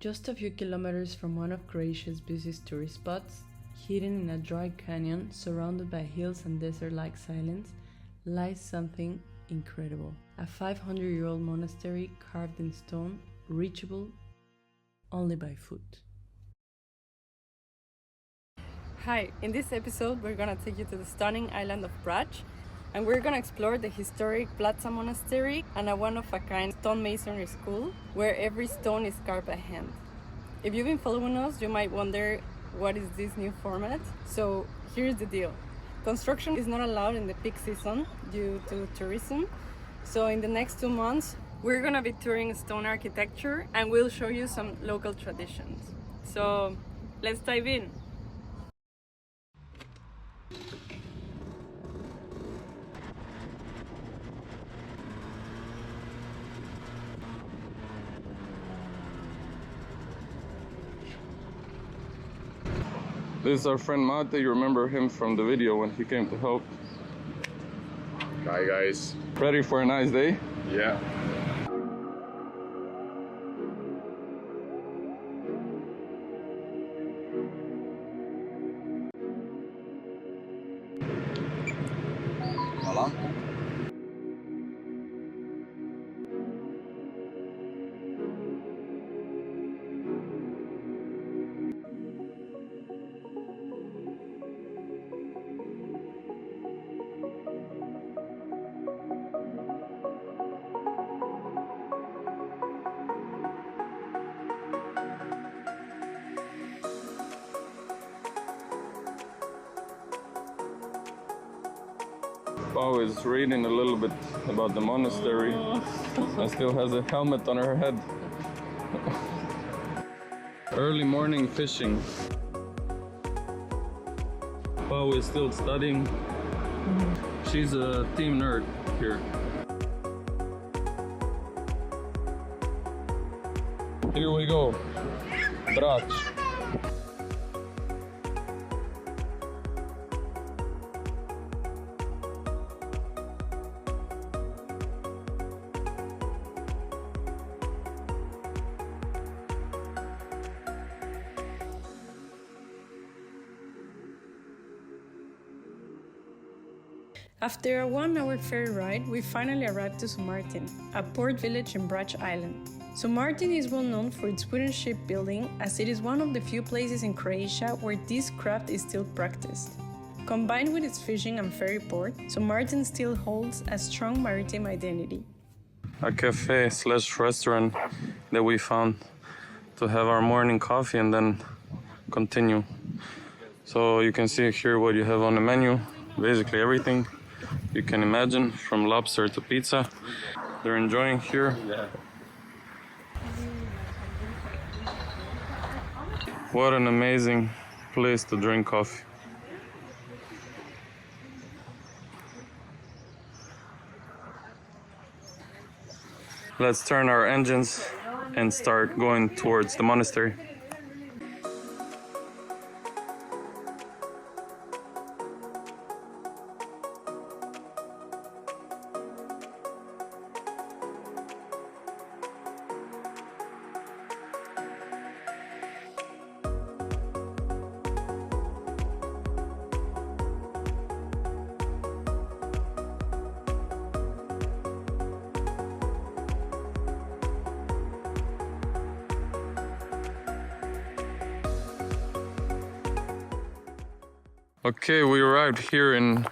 Just a few kilometers from one of Croatia's busiest tourist spots, hidden in a dry canyon surrounded by hills and desert-like silence, lies something incredible. A 500-year-old monastery carved in stone, reachable only by foot. Hi, in this episode we're gonna take you to the stunning island of Brač, and we're gonna explore the historic Blaca Monastery and a one-of-a-kind stonemasonry school where every stone is carved by hand. If you've been following us, you might wonder what is this new format. So here's the deal. Construction is not allowed in the peak season due to tourism. So in the next 2 months, we're gonna be touring stone architecture and we'll show you some local traditions. So let's dive in. This is our friend Mate. You remember him from the video when he came to help. Hi guys. Ready for a nice day? Yeah. Hvala. Pao is reading a little bit about the monastery and still has a helmet on her head. Early morning fishing. Pao is still studying. She's a team nerd here. Here we go. Brač. After a 1-hour ferry ride, we finally arrived to Martin, a port village in Brač Island. Martin is well known for its wooden shipbuilding, as it is one of the few places in Croatia where this craft is still practiced. Combined with its fishing and ferry port, Martin still holds a strong maritime identity. A cafe/restaurant that we found to have our morning coffee and then continue. So you can see here what you have on the menu, basically everything you can imagine, from lobster to pizza. They're enjoying here. What an amazing place to drink coffee. Let's turn our engines and start going towards the monastery. Okay, we arrived here in,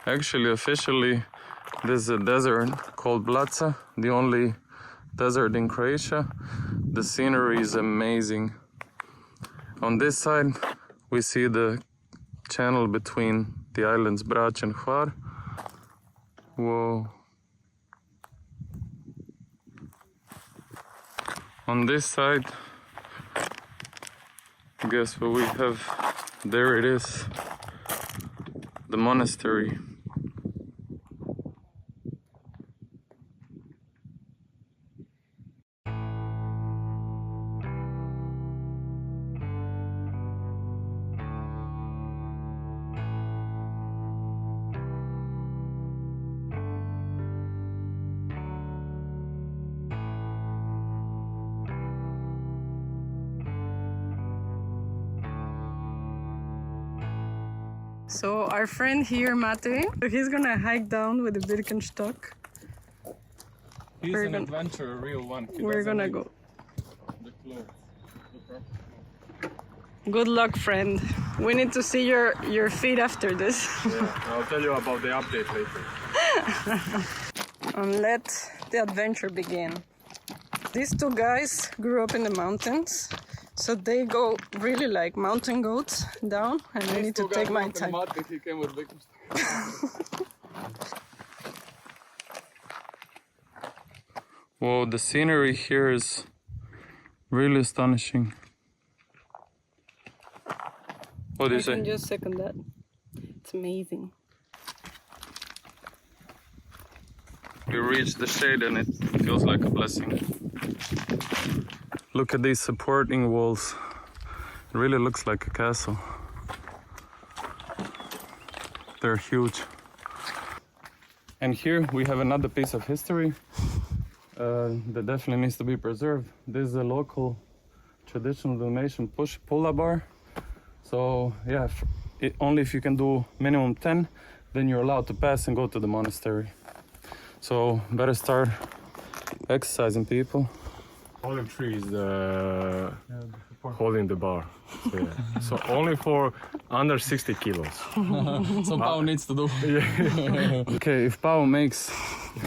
actually officially, this is a desert called Blaca, the only desert in Croatia. The scenery is amazing. On this side, we see the channel between the islands Brač and Hvar. Whoa. On this side, guess what we have? There it is. The monastery. So our friend here, Mate, he's gonna hike down with the Birkenstock. He's We're an gonna- adventurer, a real one. He We're doesn't gonna need go. the clothes. Good luck, friend. We need to see your feet after this. Yeah, I'll tell you about the update later. And let the adventure begin. These two guys grew up in the mountains, so they go really like mountain goats down, and I need to take my time. He came with Whoa, the scenery here is really astonishing. What do you I can say? just second that. It's amazing. You reach the shade and it feels like a blessing. Look at these supporting walls. It really looks like a castle. They're huge. And here we have another piece of history that definitely needs to be preserved. This is a local traditional Dalmatian pull-up bar. So yeah, only if you can do minimum 10, then you're allowed to pass and go to the monastery. So better start exercising, people. Olive tree is holding the bar. So only for under 60 kilos. So Pao needs to do. Okay, if Pao makes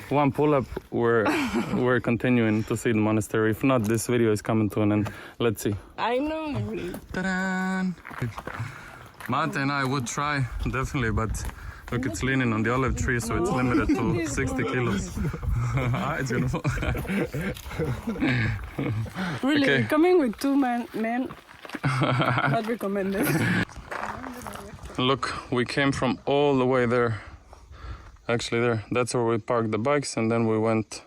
one pull-up, we're continuing to see the monastery. If not, this video is coming to an end. Let's see. I know. Ta-da! Mate and I would try, definitely, but look, it's leaning on the olive tree, so it's limited to 60 kilos. It's gonna fall. Really, Okay. coming with two men, not recommended. Look, we came from all the way there. Actually, there. That's where we parked the bikes, and then we went.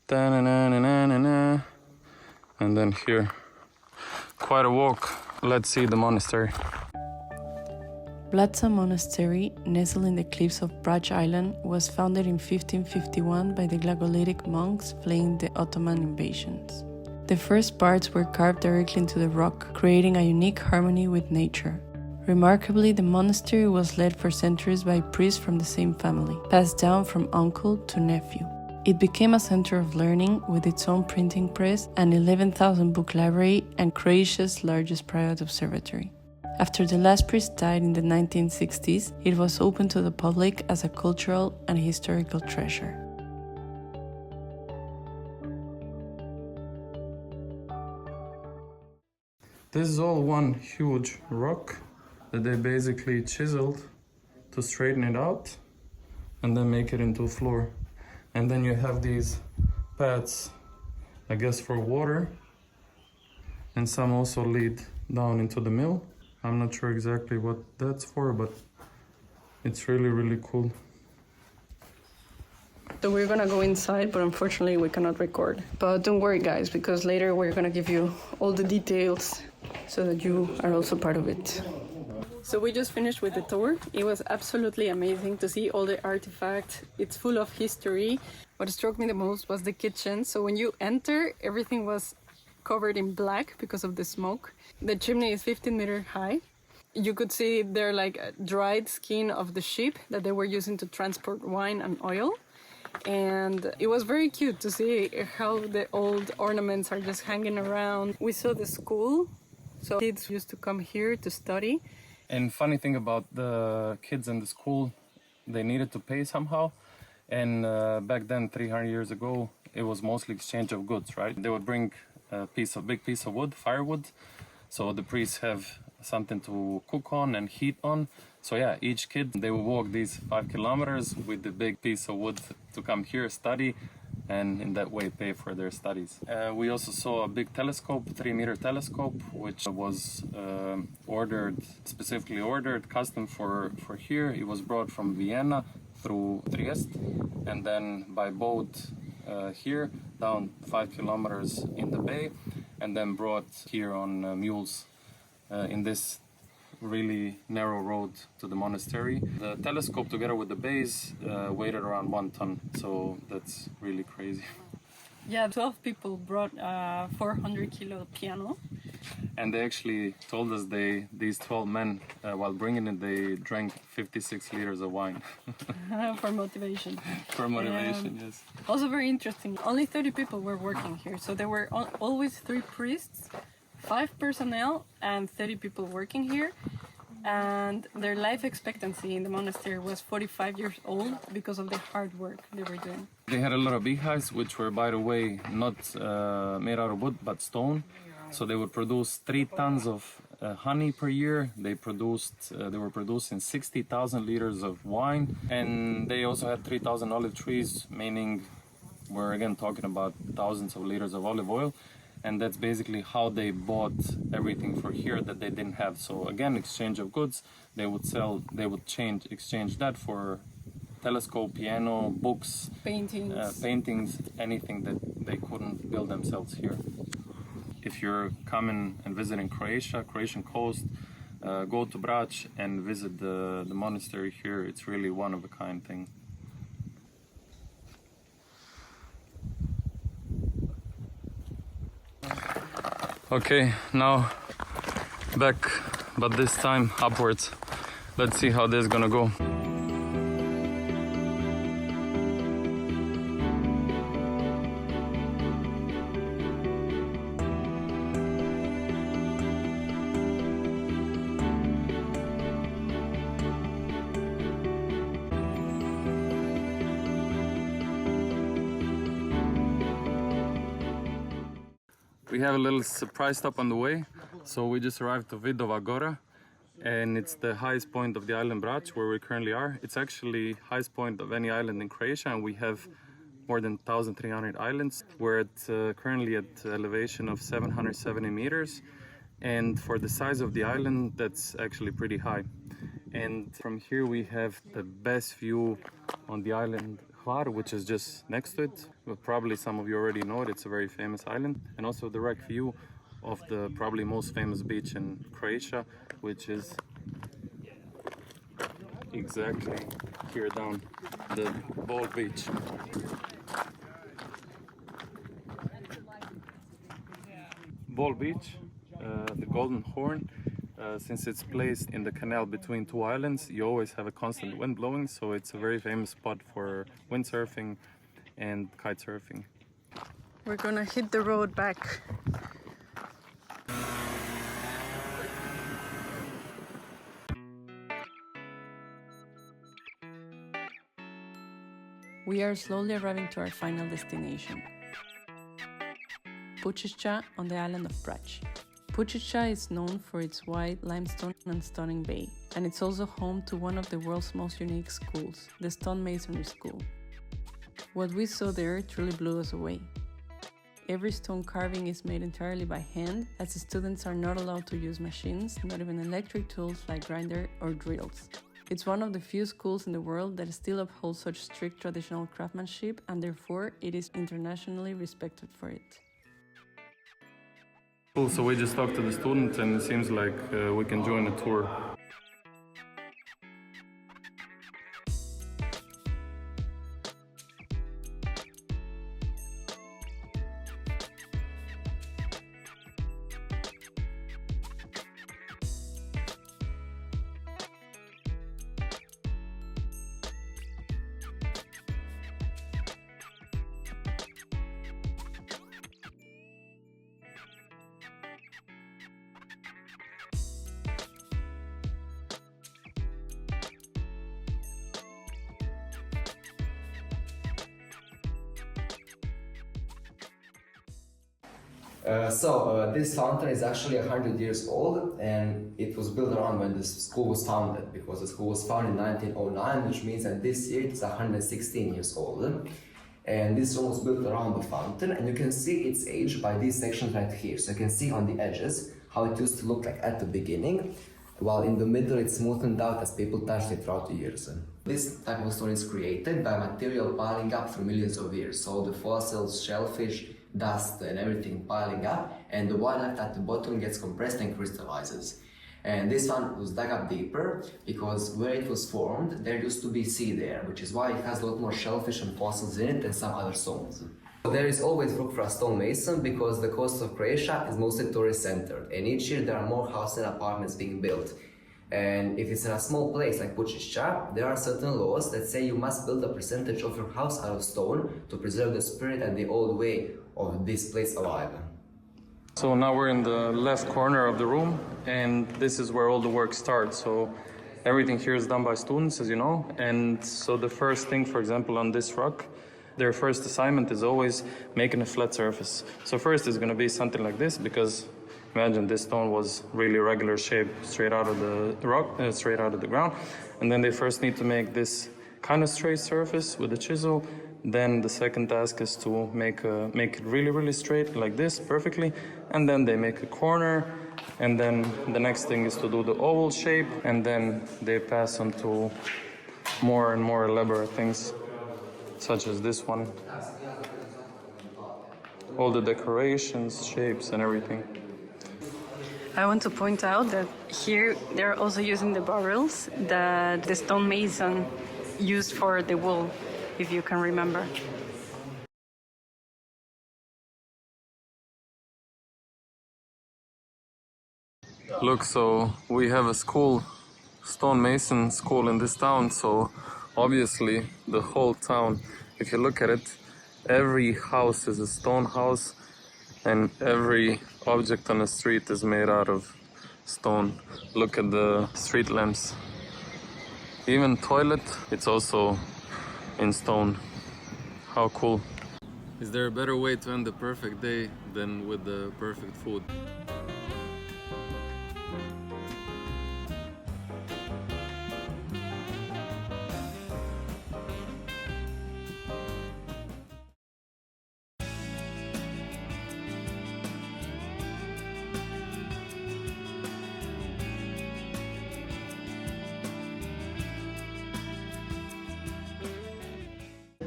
Da-na-na-na-na-na. And then here. Quite a walk. Let's see the monastery. Blaca Monastery, nestled in the cliffs of Brač Island, was founded in 1551 by the Glagolitic monks fleeing the Ottoman invasions. The first parts were carved directly into the rock, creating a unique harmony with nature. Remarkably, the monastery was led for centuries by priests from the same family, passed down from uncle to nephew. It became a center of learning with its own printing press, an 11,000 book library, and Croatia's largest private observatory. After the last priest died in the 1960s, it was open to the public as a cultural and historical treasure. This is all one huge rock that they basically chiseled to straighten it out and then make it into a floor. And then you have these pads, I guess, for water, and some also lead down into the mill. I'm not sure exactly what that's for, but it's really, really cool. So we're gonna go inside, but unfortunately we cannot record. But don't worry, guys, because later we're gonna give you all the details so that you are also part of it. So we just finished with the tour. It was absolutely amazing to see all the artifacts. It's full of history. What struck me the most was the kitchen. So when you enter, everything was covered in black because of the smoke. The chimney is 15 meters high. You could see there like a dried skin of the sheep that they were using to transport wine and oil. And it was very cute to see how the old ornaments are just hanging around. We saw the school, so kids used to come here to study. And funny thing about the kids in the school, they needed to pay somehow. And back then, 300 years ago, it was mostly exchange of goods, right? They would bring a big piece of wood, firewood. So the priests have something to cook on and heat on. So yeah, each kid, they would walk these 5 kilometers with the big piece of wood to come here, study, and in that way pay for their studies. We also saw a big telescope, 3-meter telescope, which was specifically ordered, custom for here. It was brought from Vienna through Trieste, and then by boat here down 5 kilometers in the bay, and then brought here on mules in this really narrow road to the monastery. The telescope together with the base weighed around 1 ton, so that's really crazy. Yeah, 12 people brought a 400 kilo piano And they actually told us these 12 men, while bringing it, they drank 56 liters of wine. For motivation. For motivation, yes. Also very interesting. Only 30 people were working here, so there were always 3 priests, 5 personnel, and 30 people working here. And their life expectancy in the monastery was 45 years old because of the hard work they were doing. They had a lot of beehives, which were, by the way, not made out of wood, but stone. So they would produce 3 tons of honey per year. They were producing 60,000 liters of wine. And they also had 3,000 olive trees, meaning we're again talking about thousands of liters of olive oil. And that's basically how they bought everything for here that they didn't have. So again, exchange of goods. They would exchange that for telescope, piano, books, paintings, anything that they couldn't build themselves here. If you're coming and visiting Croatia, Croatian coast, go to Brač and visit the monastery here. It's really one of a kind thing. Okay, now back, but this time upwards. Let's see how this is gonna go. We have a little surprise stop on the way. So we just arrived to Vidova Gora, and it's the highest point of the island Brač, where we currently are. It's actually highest point of any island in Croatia, and we have more than 1,300 islands. We're currently at elevation of 770 meters, and for the size of the island, that's actually pretty high. And from here we have the best view on the island Hvar, which is just next to it. Well, probably some of you already know it. It's a very famous island, and also direct view of the probably most famous beach in Croatia, which is exactly here down the Bald Beach. Bald Beach, the Golden Horn. Since it's placed in the canal between 2 islands, you always have a constant wind blowing, so it's a very famous spot for windsurfing and kite surfing. We're gonna hit the road back. We are slowly arriving to our final destination, Pučišća on the island of Brač. Pučišća is known for its white limestone and stunning bay, and it's also home to one of the world's most unique schools, the Stonemasonry school. What we saw there truly blew us away. Every stone carving is made entirely by hand, as the students are not allowed to use machines, not even electric tools like grinder or drills. It's one of the few schools in the world that still upholds such strict traditional craftsmanship, and therefore it is internationally respected for it. Cool, so we just talked to the students and it seems like we can join a tour. This fountain is actually 100 years old, and it was built around when the school was founded, because the school was founded in 1909, which means that this year it's 116 years old. And this one was built around the fountain, and you can see its age by these sections right here. So you can see on the edges how it used to look like at the beginning, while in the middle it's smoothened out as people touched it throughout the years. This type of stone is created by material piling up for millions of years. So the fossils, shellfish, dust and everything piling up, and the water left at the bottom gets compressed and crystallizes. And this one was dug up deeper because where it was formed, there used to be sea there, which is why it has a lot more shellfish and fossils in it than some other stones. There is always room for a stonemason because the coast of Croatia is mostly tourist-centered, and each year there are more houses and apartments being built. And if it's in a small place like Pučišća, there are certain laws that say you must build a percentage of your house out of stone to preserve the spirit and the old way of this place alive. So now we're in the left corner of the room, and this is where all the work starts. So everything here is done by students, as you know. And so the first thing, for example, on this rock, their first assignment is always making a flat surface. So first is going to be something like this, because imagine this stone was really regular shape, straight out of the rock, straight out of the ground. And then they first need to make this kind of straight surface with a chisel. Then the second task is to make it really, really straight like this, perfectly. And then they make a corner. And then the next thing is to do the oval shape. And then they pass on to more and more elaborate things, such as this one. All the decorations, shapes, and everything. I want to point out that here they're also using the barrels that the stonemason used for the wool, if you can remember. Look, so we have a school, stonemason school in this town, so obviously the whole town, if you look at it, every house is a stone house and every object on the street is made out of stone. Look at the street lamps. Even toilet, it's also in stone. How cool. Is there a better way to end the perfect day than with the perfect food?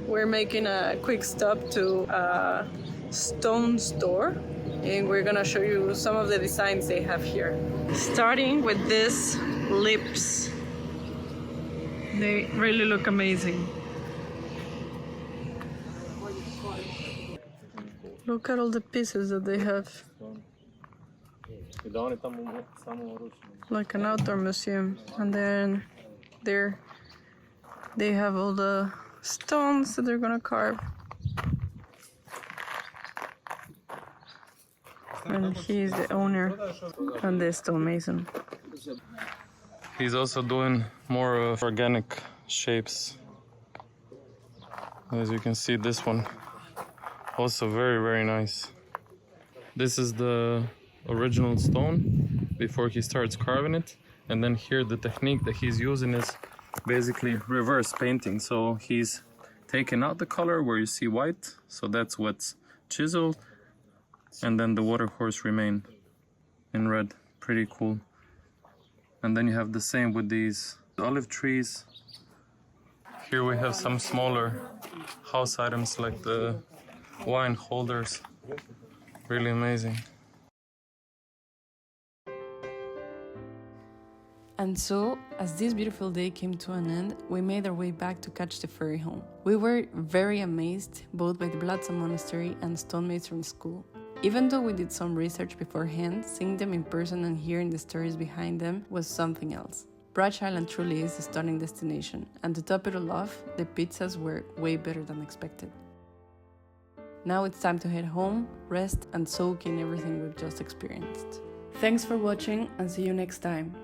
We're making a quick stop to a stone store, and we're gonna show you some of the designs they have here. Starting with these lips. They really look amazing. Look at all the pieces that they have. Like an outdoor museum. And then there they have all the stones that they're gonna carve. And he's the owner and the stonemason. He's also doing more organic shapes. As you can see, this one also very, very nice. This is the original stone before he starts carving it. And then here the technique that he's using is basically reverse painting. So he's taken out the color where you see white, so that's what's chiseled, and then the watercourse remain in red. Pretty cool. And then you have the same with these olive trees. Here we have some smaller house items like the wine holders. Really amazing. And so, as this beautiful day came to an end, we made our way back to catch the ferry home. We were very amazed both by the Blaca Monastery and Stonemasonry School. Even though we did some research beforehand, seeing them in person and hearing the stories behind them was something else. Brač Island truly is a stunning destination, and to top it all off, the pizzas were way better than expected. Now it's time to head home, rest, and soak in everything we've just experienced. Thanks for watching, and see you next time.